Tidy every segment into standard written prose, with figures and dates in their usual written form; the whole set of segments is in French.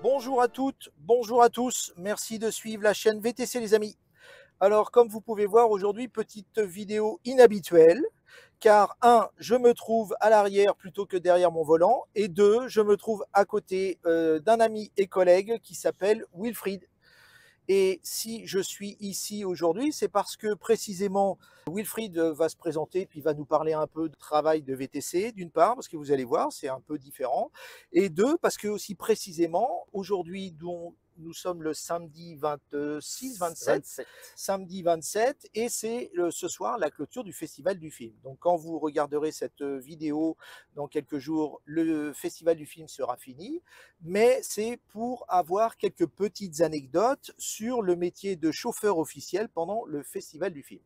Bonjour à toutes, bonjour à tous, merci de suivre la chaîne VTC les amis. Alors comme vous pouvez voir aujourd'hui, petite vidéo inhabituelle, car je me trouve à l'arrière plutôt que derrière mon volant, et 2, je me trouve à côté d'un ami et collègue qui s'appelle Wilfried. Et si je suis ici aujourd'hui, c'est parce que précisément Wilfried va se présenter puis va nous parler un peu de travail de VTC, d'une part, parce que vous allez voir, c'est un peu différent, et 2, parce que aussi précisément, aujourd'hui, dont nous sommes le samedi 26, 27, 27. samedi 27, et c'est ce soir la clôture du Festival du film. Donc quand vous regarderez cette vidéo dans quelques jours, le Festival du film sera fini, mais c'est pour avoir quelques petites anecdotes sur le métier de chauffeur officiel pendant le Festival du film.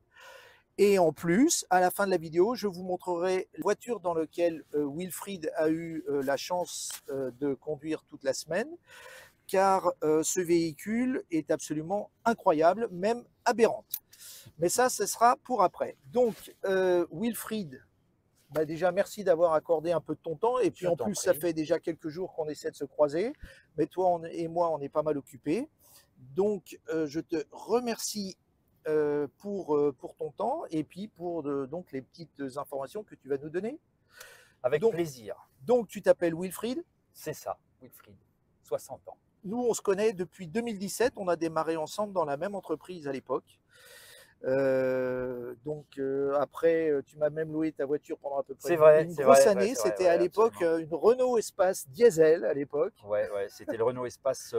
Et en plus, à la fin de la vidéo, je vous montrerai la voiture dans laquelle Wilfried a eu la chance de conduire toute la semaine, car ce véhicule est absolument incroyable, même aberrante. Mais ça, ce sera pour après. Donc, Wilfried, bah déjà, merci d'avoir accordé un peu de ton temps. Et puis, en plus, ça fait déjà quelques jours qu'on essaie de se croiser. Mais toi et moi, on est pas mal occupés. Donc, je te remercie pour ton temps et puis pour donc, les petites informations que tu vas nous donner. Avec plaisir. Donc, tu t'appelles Wilfried? C'est ça, Wilfried, 60 ans. Nous, on se connaît depuis 2017. On a démarré ensemble dans la même entreprise à l'époque. Après, tu m'as même loué ta voiture pendant à peu près une grosse année. C'était à l'époque une Renault Espace diesel à l'époque. Ouais, c'était le Renault Espace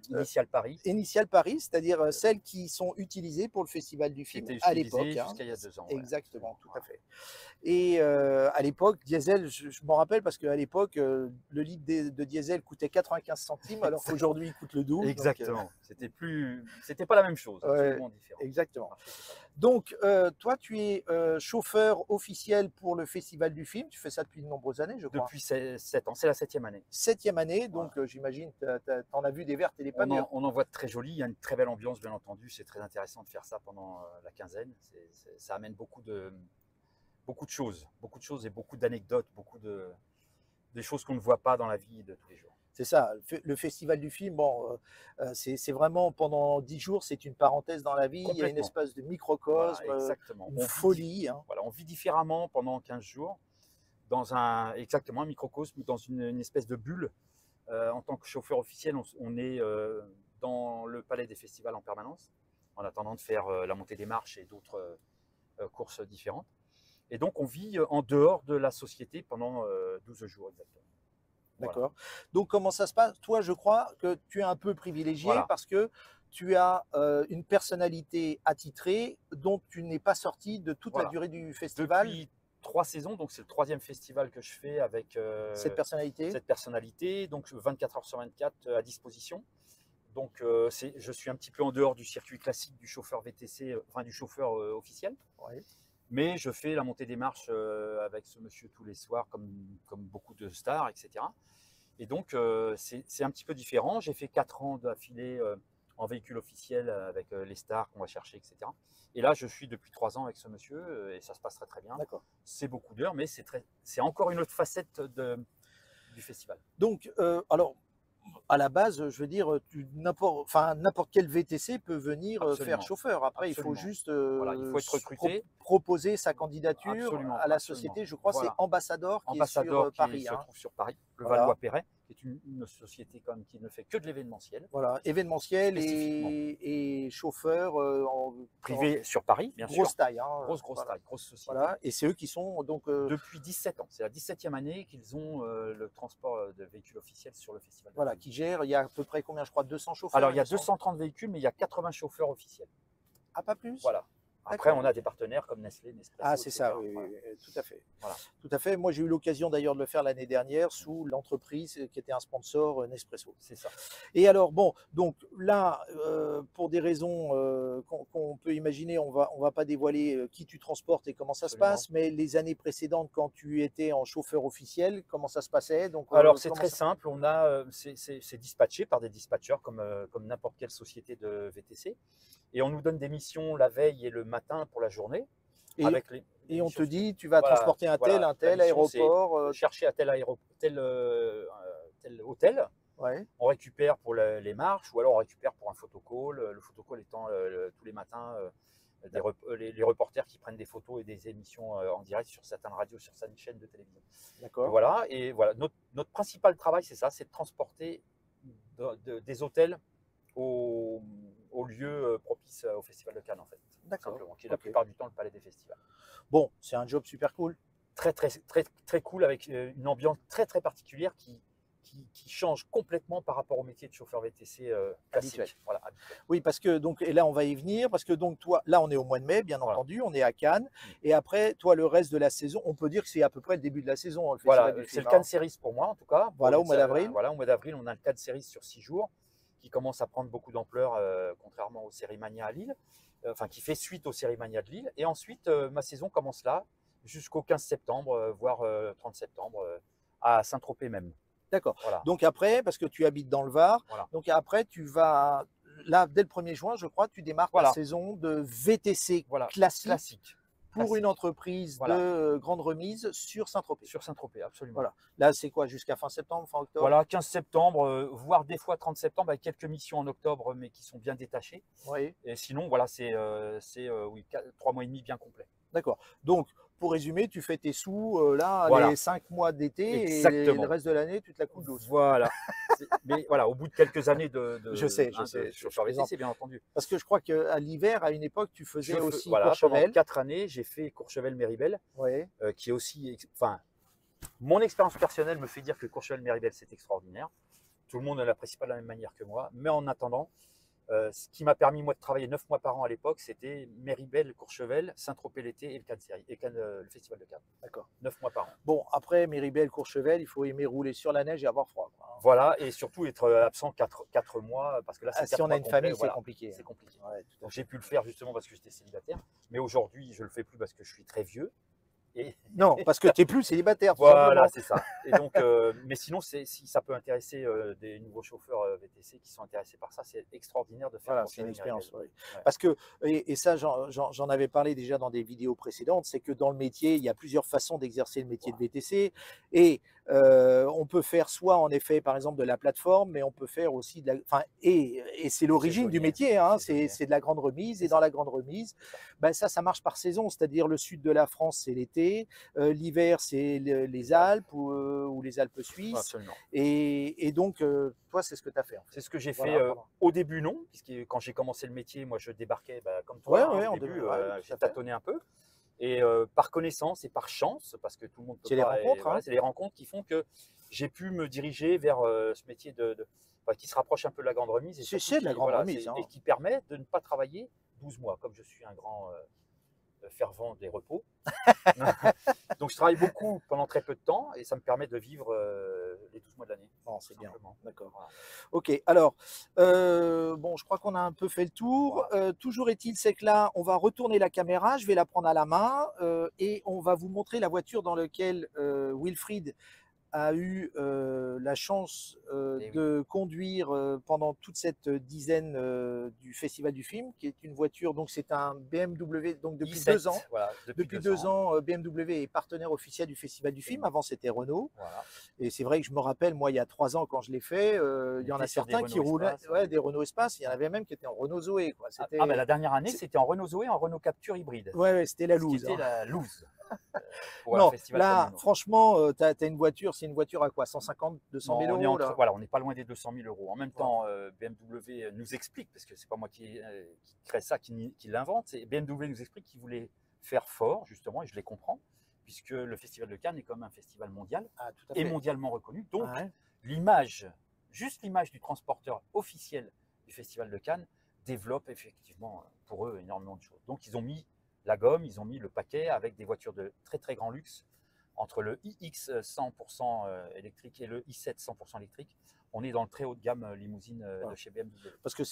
Initial Paris. Initial Paris, c'est-à-dire celles qui sont utilisées pour le Festival du film à l'époque. Jusqu'à il y a 2 ans. Exactement, tout à fait. Et à l'époque, diesel, je m'en rappelle parce qu'à l'époque, le litre de diesel coûtait 95 centimes, alors qu'aujourd'hui, il coûte le double. Exactement. C'était pas la même chose, absolument différent. Exactement. Donc, toi, tu es chauffeur officiel pour le Festival du film. Tu fais ça depuis de nombreuses années, je crois. Depuis 7 ans, c'est la 7e année. 7e année, donc j'imagine que tu en as vu des vertes et des pas mûres. On en voit de très jolies, il y a une très belle ambiance, bien entendu. C'est très intéressant de faire ça pendant la quinzaine. Ça amène beaucoup de choses et beaucoup d'anecdotes, des choses qu'on ne voit pas dans la vie de tous les jours. C'est ça, le Festival du film, bon, c'est vraiment pendant 10 jours, c'est une parenthèse dans la vie, il y a une espèce de microcosme, exactement. Une folie. Voilà, on vit différemment pendant 15 jours, dans un microcosme, dans une espèce de bulle. En tant que chauffeur officiel, on est dans le palais des festivals en permanence, en attendant de faire la montée des marches et d'autres courses différentes. Et donc, on vit en dehors de la société pendant 12 jours exactement. D'accord. Voilà. Donc, comment ça se passe? Toi, je crois que tu es un peu privilégié parce que tu as une personnalité attitrée dont tu n'es pas sorti de toute la durée du festival. Depuis 3 saisons, donc c'est le 3e festival que je fais avec cette personnalité, donc 24 heures sur 24 à disposition. Donc, je suis un petit peu en dehors du circuit classique du chauffeur VTC, enfin du chauffeur officiel. Ouais. Mais je fais la montée des marches avec ce monsieur tous les soirs, comme beaucoup de stars, etc. Et donc, c'est un petit peu différent. J'ai fait 4 ans d'affilée en véhicule officiel avec les stars qu'on va chercher, etc. Et là, je suis depuis 3 ans avec ce monsieur et ça se passe très très bien. C'est beaucoup d'heures, mais c'est encore une autre facette du festival. Donc, alors, à la base, je veux dire, n'importe quel VTC peut venir faire chauffeur. Après, il faut juste il faut être recruté, proposer sa candidature à la société. Je crois que c'est Ambassador qui est sur Paris. Qui se trouve sur Paris, le Valois-Perret, qui est une société qui ne fait que de l'événementiel. Voilà, événementiel et chauffeur privé sur Paris, bien sûr. Grosse taille. Grosse taille, grosse société. Voilà, et c'est eux qui sont donc… Depuis 17 ans, c'est la 17e année qu'ils ont le transport de véhicules officiels sur le festival. Voilà, qui gèrent, il y a à peu près combien, je crois, 200 chauffeurs? Alors, il y a 230 véhicules, mais il y a 80 chauffeurs officiels. Ah, pas plus? Voilà. Après, on a des partenaires comme Nestlé, Nespresso. Ah, c'est ça, oui, tout à fait. Voilà. Tout à fait. Moi, j'ai eu l'occasion d'ailleurs de le faire l'année dernière sous l'entreprise qui était un sponsor Nespresso. C'est ça. Et alors, bon, donc là, pour des raisons qu'on peut imaginer, on va pas dévoiler qui tu transportes et comment ça se passe, mais les années précédentes, quand tu étais en chauffeur officiel, comment ça se passait? Donc, alors, c'est très simple. C'est dispatché par des dispatchers comme n'importe quelle société de VTC. Et on nous donne des missions la veille et le matin pour la journée. Et on te dit, tu vas transporter un tel aéroport. Chercher à tel hôtel Ouais, On récupère pour les marches ou alors on récupère pour un photocall. Le photocall étant tous les matins les reporters qui prennent des photos et des émissions en direct sur certaines radios, sur certaines chaînes de télévision. d'accord. Et voilà, notre principal travail, c'est ça, c'est de transporter des hôtels au lieu propice au Festival de Cannes, en fait, tout D'accord. simplement, qui est la Ok. plupart du temps le palais des festivals. Bon, c'est un job super cool. Très cool, avec une ambiance très particulière qui change complètement par rapport au métier de chauffeur VTC Habituel. classique. Voilà, habituel. Oui, parce que donc, et là on va y venir, parce que donc toi, là on est au mois de mai, bien Voilà. entendu, on est à Cannes, et après, toi, le reste de la saison, on peut dire que c'est à peu près le début de la saison, le Voilà, festival du c'est film. le Hein. Cannes Series pour moi, en tout cas. Voilà, au mois d'avril. Voilà, au mois d'avril, on a le Cannes Series sur 6 jours, qui commence à prendre beaucoup d'ampleur, contrairement aux Séries Mania à Lille, enfin qui fait suite aux Séries Mania de Lille. Et ensuite, ma saison commence là, jusqu'au 15 septembre, voire 30 septembre, à Saint-Tropez même. D'accord. Voilà, Donc après, parce que tu habites dans le Var, voilà, donc après, tu vas, là, dès le 1er juin, je crois, tu démarres ta voilà, saison de VTC voilà. classique Classique, pour une classique. entreprise de Voilà, grande remise sur Saint-Tropez. sur Saint-Tropez, absolument. Voilà. Là, c'est quoi, jusqu'à fin septembre, fin octobre? Voilà, 15 septembre, voire des fois 30 septembre, avec quelques missions en octobre, mais qui sont bien détachées. Oui. Et sinon, voilà, c'est oui, 3 mois et demi bien complets. D'accord. Donc, pour résumer, tu fais tes sous là, Voilà, les 5 mois d'été et le exactement. reste de l'année, tu te la coules douce. Voilà. Mais voilà, au bout de quelques années Je sais, de je chauffeur plaisante. VTC, bien entendu. Parce que je crois qu'à l'hiver, à une époque, tu faisais aussi Voilà, pendant Courchevel. 4 années, j'ai fait Courchevel-Méribel, Oui. qui est aussi, enfin, mon expérience personnelle me fait dire que Courchevel-Méribel, c'est extraordinaire. Tout le monde ne l'apprécie pas de la même manière que moi. Mais en attendant, ce qui m'a permis, moi, de travailler 9 mois par an à l'époque, c'était Méribel, Courchevel, Saint-Tropez l'été et le Cannes Série, et le Festival de Cannes. D'accord. 9 mois par an. Bon, après, Méribel, Courchevel, il faut aimer rouler sur la neige et avoir froid. Quoi. Voilà, et surtout être absent 4 mois, parce que là, Ah, c'est si 4 on a mois une complets. famille, c'est Voilà, compliqué. c'est compliqué. Ouais, tout à Donc fait. j'ai pu le faire justement parce que j'étais célibataire. Mais aujourd'hui, je ne le fais plus parce que je suis très vieux. Et Non, parce que tu n'es plus célibataire, tout voilà, simplement. c'est ça. Et donc, mais sinon, si ça peut intéresser des nouveaux chauffeurs VTC qui sont intéressés par ça, c'est extraordinaire de faire Voilà, c'est une Courchevel-Méribel. expérience. Oui. Ouais. Parce que, et ça, j'en avais parlé déjà dans des vidéos précédentes, c'est que dans le métier, il y a plusieurs façons d'exercer le métier de VTC. Et on peut faire soit, en effet, par exemple, de la plateforme, mais on peut faire aussi de la. Enfin, et c'est l'origine du Saisonnier, métier, hein, saisonnier. c'est de la grande remise. C'est Et dans ça. la grande remise, ben, ça marche par saison. C'est-à-dire, le sud de la France, c'est l'été. L'hiver, c'est les Alpes ou les Alpes Ouais, suisses. absolument. Et donc, toi, c'est ce que tu as fait. En fait. C'est ce que j'ai Voilà, fait pendant. au début, non, puisque quand j'ai commencé le métier, moi je débarquais comme toi, Ouais, hein, ouais, au en début, ouais, tout j'ai à fait. tâtonné un peu. Et par connaissance et par chance, parce que tout le monde peut C'est les pas, et rencontres, voilà, hein. c'est les rencontres qui font que j'ai pu me diriger vers ce métier enfin, qui se rapproche un peu de la grande remise et surtout C'est de la grande remise. Hein. et qui permet de ne pas travailler 12 mois, comme je suis un grand fervent des repos. Donc je travaille beaucoup pendant très peu de temps et ça me permet de vivre les 12 mois de l'année. Bon, c'est bien. Simplement. D'accord. Voilà. Ok, alors, bon, je crois qu'on a un peu fait le tour. Voilà. Toujours est-il, c'est que là, on va retourner la caméra, je vais la prendre à la main et on va vous montrer la voiture dans laquelle Wilfried a eu la chance Et oui. de conduire pendant toute cette dizaine du Festival du film, qui est une voiture, donc c'est un BMW, donc depuis i7, 2 ans. voilà, Depuis 2 ans, BMW est partenaire officiel du Festival du film. Avant, c'était Renault. Voilà. Et c'est vrai que je me rappelle, moi, il y a 3 ans, quand je l'ai fait, il y en a était sur des certains qui Renault roulaient Espace, ouais, des Renault Espace. Il y en avait même qui étaient en Renault Zoé. Quoi. mais la dernière année, c'était en Renault Zoé, en Renault Capture hybride. Ouais, c'était la Ce qui loose. était Hein. la loose pour un Non, festival là, comme le nôtre. franchement, tu as une voiture, c'est une voiture à quoi 150, 200 000 euros là. Voilà, on n'est pas loin des 200 000 euros. En même temps, BMW nous explique, parce que c'est pas moi qui crée ça, qui l'invente, BMW nous explique qu'il voulait faire fort, justement, et je les comprends, puisque le Festival de Cannes est comme un festival mondial Ah, tout à et fait. mondialement reconnu. Donc, Ouais. juste l'image du transporteur officiel du Festival de Cannes développe effectivement pour eux énormément de choses. Donc, ils ont mis la gomme, ils ont mis le paquet avec des voitures de très très grand luxe. Entre le iX 100% électrique et le i7 100% électrique, on est dans le très haut de gamme limousine de chez BMW. Parce que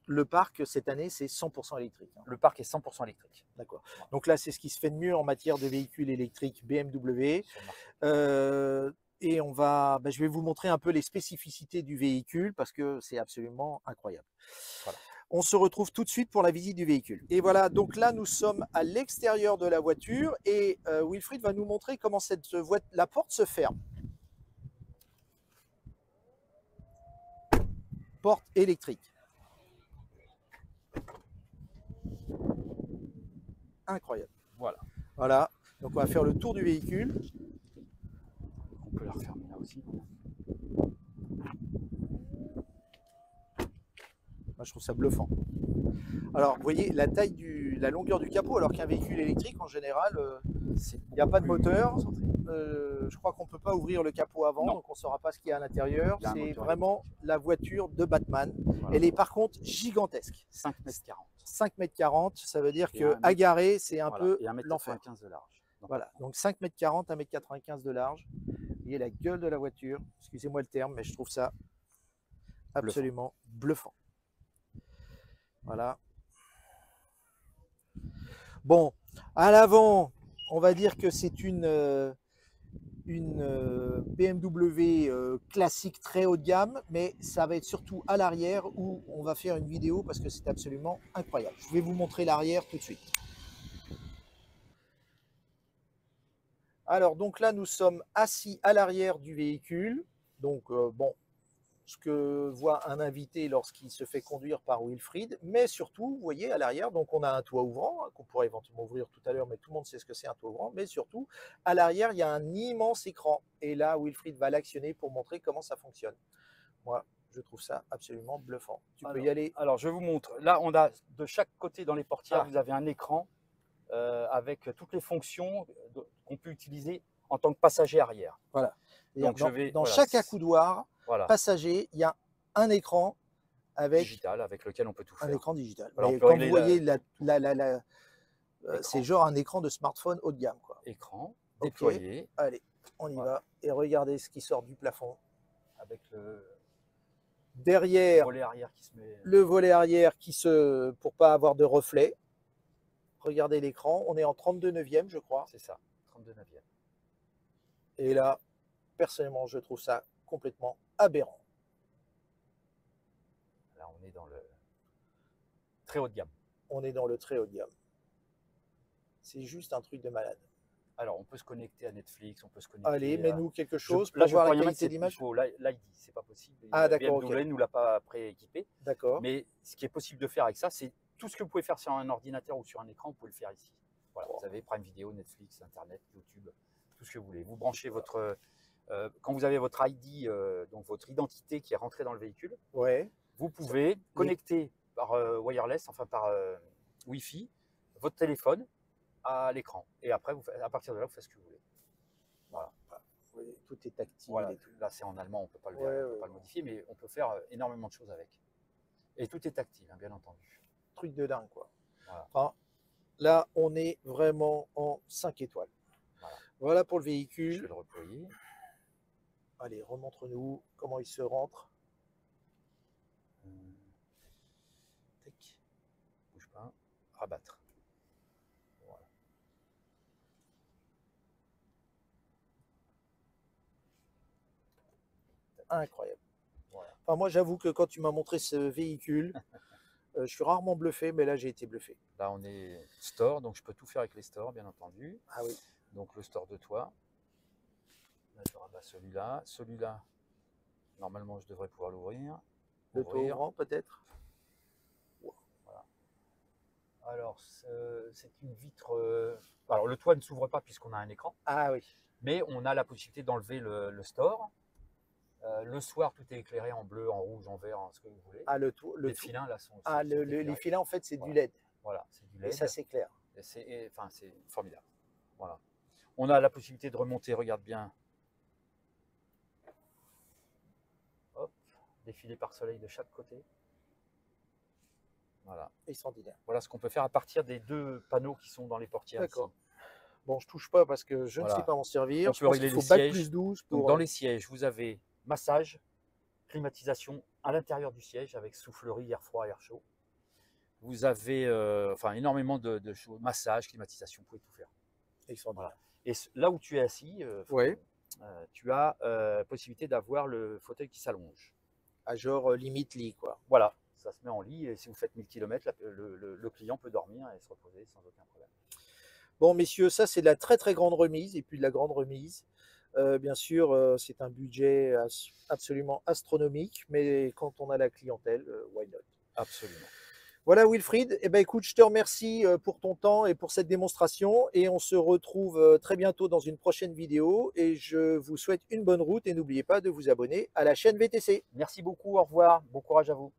le parc, cette année, c'est 100% électrique. Hein. Le parc est 100% électrique. D'accord. Donc là, c'est ce qui se fait de mieux en matière de véhicules électriques BMW. Sur le marché. Et je vais vous montrer un peu les spécificités du véhicule parce que c'est absolument incroyable. Voilà. On se retrouve tout de suite pour la visite du véhicule. Et voilà, donc là, nous sommes à l'extérieur de la voiture et Wilfried va nous montrer comment la porte se ferme. porte électrique. Incroyable. Voilà. Voilà, donc on va faire le tour du véhicule. On peut la refermer là aussi. Moi, je trouve ça bluffant. Alors, vous voyez la taille la longueur du capot, alors qu'un véhicule électrique, en général, il n'y a pas de moteur. Je crois qu'on ne peut pas ouvrir le capot avant, non. donc on ne saura pas ce qu'il y a à l'intérieur. C'est vraiment électrique. la voiture de Batman. Voilà. Elle est par contre gigantesque. 5,40 m. 5,40 m, ça veut dire qu'à garer, c'est un peu et l'enfer. 1,95 m de large. Donc, voilà, donc 5,40 m, 1,95 m de large. Vous voyez la gueule de la voiture. Excusez-moi le terme, mais je trouve ça absolument bluffant. Voilà. Bon, à l'avant, on va dire que c'est une BMW classique très haut de gamme, mais ça va être surtout à l'arrière où on va faire une vidéo parce que c'est absolument incroyable. Je vais vous montrer l'arrière tout de suite. Alors, donc là, nous sommes assis à l'arrière du véhicule. Donc, bon, ce que voit un invité lorsqu'il se fait conduire par Wilfried, mais surtout, vous voyez, à l'arrière, donc on a un toit ouvrant, qu'on pourrait éventuellement ouvrir tout à l'heure, mais tout le monde sait ce que c'est un toit ouvrant, mais surtout, à l'arrière, il y a un immense écran, et là, Wilfried va l'actionner pour montrer comment ça fonctionne. Moi, je trouve ça absolument bluffant. Tu peux y aller. Alors, je vous montre. Là, on a de chaque côté dans les portières, vous avez un écran avec toutes les fonctions qu'on peut utiliser en tant que passager arrière. Voilà. Donc, dans voilà, chaque accoudoir, passager, il y a un écran digital avec lequel on peut tout faire. Un écran digital. Alors, comme vous voyez, c'est genre un écran de smartphone haut de gamme, quoi. Écran déployé. Allez, on y va. Et regardez ce qui sort du plafond. Avec derrière, volet arrière qui se met... le volet arrière pour pas avoir de reflet. Regardez l'écran. On est en 32/9e, je crois. C'est ça, 32/9e. Et là, personnellement, je trouve ça complètement aberrant. Là, on est dans le très haut de gamme. On est dans le très haut de gamme. C'est juste un truc de malade. Alors, on peut se connecter à Netflix, on peut se connecter. Allez, mets-nous quelque chose pour voir la qualité d'image. Il faut l'ID, c'est pas possible. D'accord. BMW ne nous l'a pas prééquipé. D'accord. Mais ce qui est possible de faire avec ça, c'est tout ce que vous pouvez faire sur un ordinateur ou sur un écran, vous pouvez le faire ici. Voilà, vous avez Prime Video, Netflix, Internet, YouTube, tout ce que vous voulez. Vous branchez votre... quand vous avez votre ID, donc votre identité qui est rentrée dans le véhicule, vous pouvez connecter par wireless, enfin par Wi-Fi, votre téléphone à l'écran. Et après, à partir de là, vous faites ce que vous voulez. Voilà. Oui, tout est tactile. Voilà. Et tout. Là, c'est en allemand, on ne peut pas le modifier, mais on peut faire énormément de choses avec. Et tout est tactile, hein, bien entendu. Truc de dingue, quoi. Voilà. Enfin, là, on est vraiment en 5 étoiles. Voilà pour le véhicule. Je vais le reployer. Allez, remontre-nous comment il se rentre. Tac. Bouge pas. Rabattre. Voilà. Incroyable. Voilà. Enfin, moi, j'avoue que quand tu m'as montré ce véhicule, je suis rarement bluffé, mais là, j'ai été bluffé. Là, on est store, donc je peux tout faire avec les stores, bien entendu. Ah oui. Donc, le store de toit. Là, je rabats celui-là. Celui-là, normalement, je devrais pouvoir l'ouvrir. Le toit ouvrant, peut-être. Voilà. Alors, c'est une vitre... Alors, le toit ne s'ouvre pas puisqu'on a un écran. Ah oui. Mais on a la possibilité d'enlever le store. Le soir, tout est éclairé en bleu, en rouge, en vert, en ce que vous voulez. Ah, les filins, là, sont... les filins, en fait, c'est du LED. Voilà, c'est du LED. Et ça, c'est clair. C'est formidable. Voilà. On a la possibilité de remonter, regarde bien. Hop, défiler par soleil de chaque côté. Voilà. Extraordinaire. Voilà ce qu'on peut faire à partir des 2 panneaux qui sont dans les portières. D'accord. Bon, je touche pas parce que je ne sais pas m'en servir. On peut régler les sièges. +12 pour... Donc, dans les sièges, vous avez massage, climatisation à l'intérieur du siège avec soufflerie, air froid, air chaud. Vous avez énormément de choses, massage, climatisation, vous pouvez tout faire. Extraordinaire. Voilà. Et là où tu es assis, tu as possibilité d'avoir le fauteuil qui s'allonge. À genre limite lit, quoi. Voilà, ça se met en lit et si vous faites 1000 km, le client peut dormir et se reposer sans aucun problème. Bon, messieurs, ça c'est de la très très grande remise et puis de la grande remise. Bien sûr, c'est un budget absolument astronomique, mais quand on a la clientèle, why not? Absolument. Voilà Wilfried, eh ben, écoute, je te remercie pour ton temps et pour cette démonstration et on se retrouve très bientôt dans une prochaine vidéo et je vous souhaite une bonne route et n'oubliez pas de vous abonner à la chaîne VTC. Merci beaucoup, au revoir, bon courage à vous.